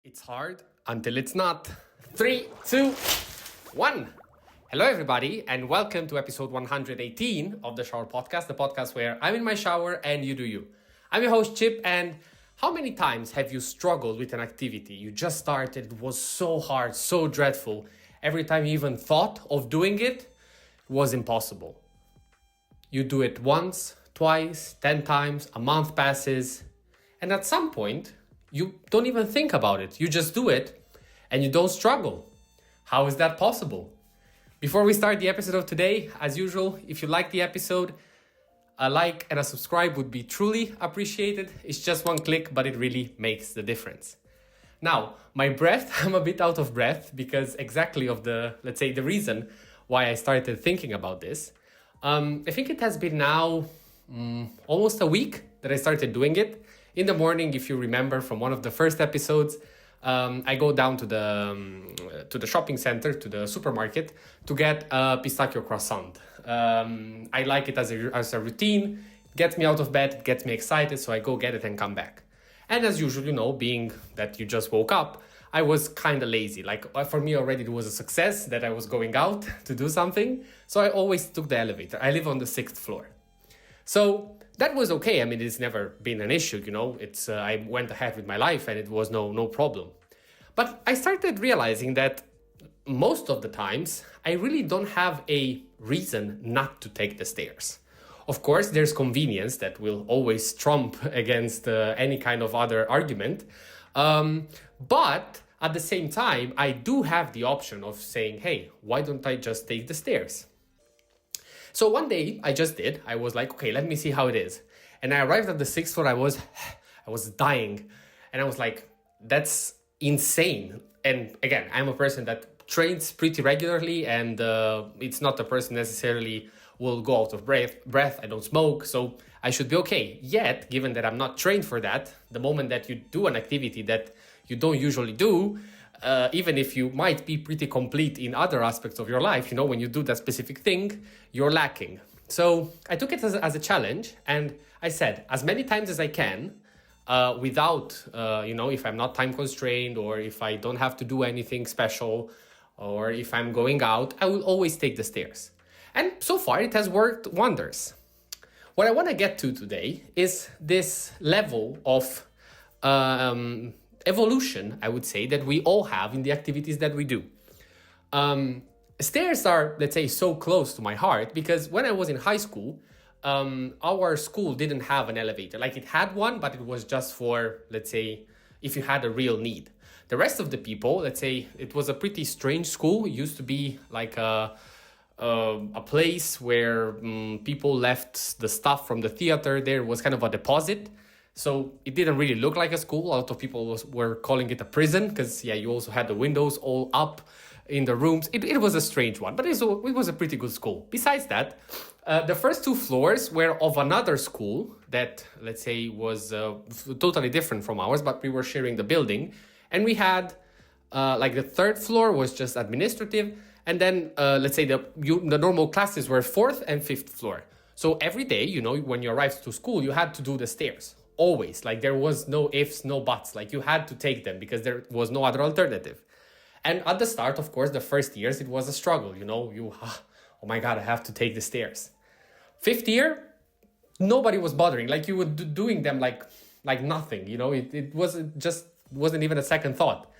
It's hard until it's not. 3, 2, 1. Hello, everybody, and welcome to episode 118 of the Shower Podcast, the podcast where I'm in my shower and you do you. I'm your host, Chip, and how many times have you struggled with an activity? You just started, it was so hard, so dreadful. Every time you even thought of doing it, it was impossible. You do it once, twice, 10 times, a month passes, and at some point, you don't even think about it. You just do it and you don't struggle. How is that possible? Before we start the episode of today, as usual, if you like the episode, a like and a subscribe would be truly appreciated. It's just one click, but it really makes the difference. Now, my breath, I'm a bit out of breath because exactly of the reason why I started thinking about this. I think it has been now almost a week that I started doing it. In the morning, if you remember from one of the first episodes, I go down to the shopping center, to the supermarket, to get a pistachio croissant. I like it as a routine. It gets me out of bed, it gets me excited, so I go get it and come back. And as usual, being that you just woke up, I was kind of lazy. Like for me already, it was a success that I was going out to do something. So I always took the elevator. I live on the 6th floor. So that was okay. I mean, it's never been an issue, It's I went ahead with my life and it was no problem. But I started realizing that most of the times I really don't have a reason not to take the stairs. Of course, there's convenience that will always trump against any kind of other argument. But at the same time, I do have the option of saying, hey, why don't I just take the stairs? So one day I just did. I was like, okay, let me see how it is. And I arrived at the 6th floor. I was dying. And I was like, that's insane. And again, I'm a person that trains pretty regularly, and it's not a person necessarily will go out of breath. I don't smoke, so I should be okay. Yet, given that I'm not trained for that, the moment that you do an activity that you don't usually do, even if you might be pretty complete in other aspects of your life, when you do that specific thing, you're lacking. So I took it as a challenge, and I said, as many times as I can, without, if I'm not time constrained, or if I don't have to do anything special, or if I'm going out, I will always take the stairs. And so far, it has worked wonders. What I want to get to today is this level of evolution, I would say, that we all have in the activities that we do. Stairs are, let's say, so close to my heart because when I was in high school, our school didn't have an elevator. Like it had one, but it was just for, let's say, if you had a real need. The rest of the people, let's say, it was a pretty strange school. It used to be like a place where people left the stuff from the theater. There was kind of a deposit. So it didn't really look like a school. A lot of people were calling it a prison because, you also had the windows all up in the rooms. It was a strange one, but it was a pretty good school. Besides that, the first 2 floors were of another school that, let's say, was totally different from ours, but we were sharing the building. And we had, the 3rd floor was just administrative. And then, let's say, the normal classes were 4th and 5th floor. So every day, when you arrived to school, you had to do the stairs. Always. Like there was no ifs, no buts. Like you had to take them because there was no other alternative. And at the start, of course, the first years, it was a struggle. Oh my God, I have to take the stairs. 5th year, nobody was bothering. Like you were doing them like nothing. It wasn't even a second thought.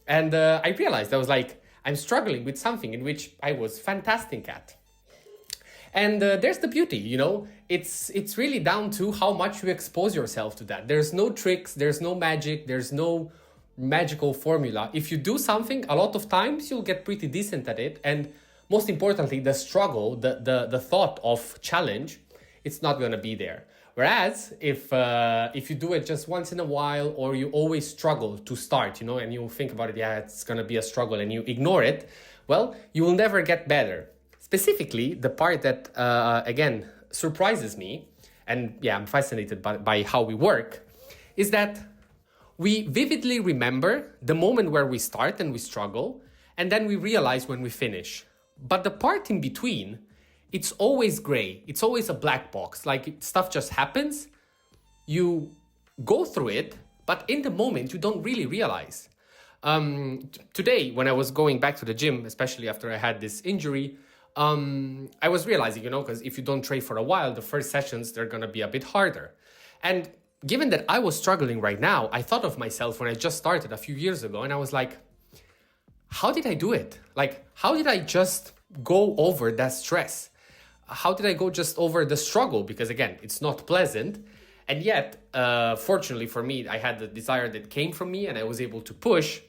And I realized I was like, I'm struggling with something in which I was fantastic at. And there's the beauty, it's really down to how much you expose yourself to that. There's no tricks, there's no magic, there's no magical formula. If you do something, a lot of times you'll get pretty decent at it. And most importantly, the struggle, the thought of challenge, it's not going to be there. Whereas if you do it just once in a while, or you always struggle to start, and you think about it, it's going to be a struggle, and you ignore it, well, you will never get better. Specifically, the part that, again, surprises me, and I'm fascinated by how we work, is that we vividly remember the moment where we start and we struggle, and then we realize when we finish. But the part in between, it's always gray. It's always a black box. Like stuff just happens, you go through it, but in the moment, you don't really realize. Today, when I was going back to the gym, especially after I had this injury, I was realizing, because if you don't train for a while, the first sessions, they're going to be a bit harder. And given that I was struggling right now, I thought of myself when I just started a few years ago, and I was like, how did I do it? Like, how did I just go over that stress? How did I go just over the struggle? Because again, it's not pleasant. And yet, fortunately for me, I had the desire that came from me and I was able to push.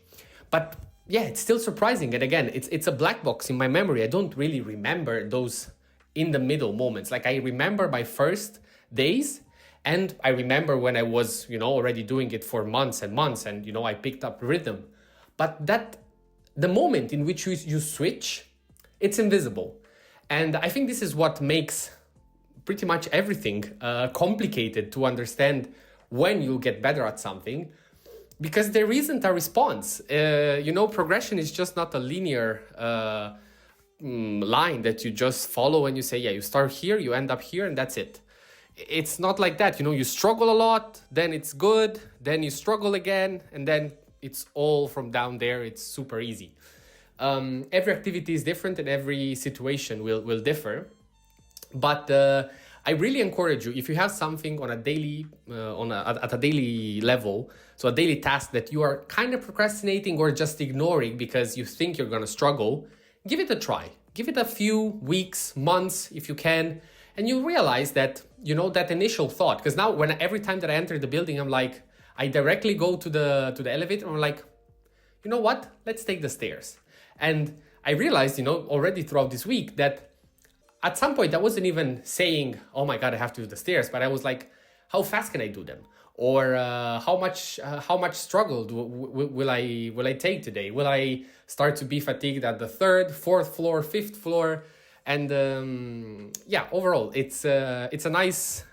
But yeah, it's still surprising. And again, it's a black box in my memory. I don't really remember those in the middle moments. Like I remember my first days, and I remember when I was, already doing it for months and months, and, I picked up rhythm. But the moment in which you switch, it's invisible. And I think this is what makes pretty much everything complicated to understand when you'll get better at something, because there isn't a response. Progression is just not a linear line that you just follow and you say, yeah, you start here, you end up here, and that's it. It's not like that. You struggle a lot, then it's good, then you struggle again, and then it's all from down there. It's super easy. Every activity is different and every situation will differ. But I really encourage you, if you have something on a daily, at a daily level, so a daily task that you are kind of procrastinating or just ignoring because you think you're going to struggle, give it a try. Give it a few weeks, months, if you can, and you realize that, that initial thought, because now every time that I enter the building, I'm like, I directly go to the elevator, and I'm like, you know what? Let's take the stairs. And I realized, already throughout this week that at some point I wasn't even saying, oh my God, I have to do the stairs, but I was like, how fast can I do them? Or how much struggle will I take today? Will I start to be fatigued at the 3rd, 4th floor, 5th floor? And overall, it's a nice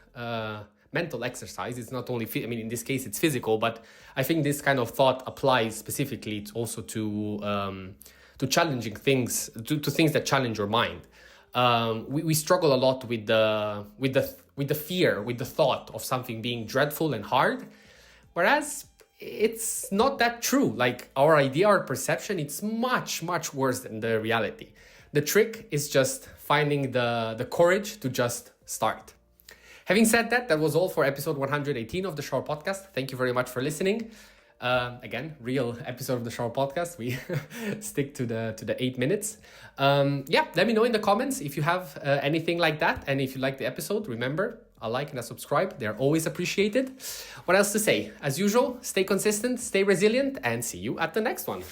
mental exercise. It's not only, in this case, it's physical, but I think this kind of thought applies specifically also to challenging things, to things that challenge your mind. We struggle a lot with the fear, with the thought of something being dreadful and hard, whereas it's not that true. Like our idea, our perception, it's much, much worse than the reality. The trick is just finding the courage to just start. Having said that, that was all for episode 118 of the Shower Podcast. Thank you very much for listening. Again, real episode of the Shower Podcast. We stick to the 8 minutes. Let me know in the comments if you have anything like that. And if you like the episode, remember, a like and a subscribe. They're always appreciated. What else to say? As usual, stay consistent, stay resilient, and see you at the next one.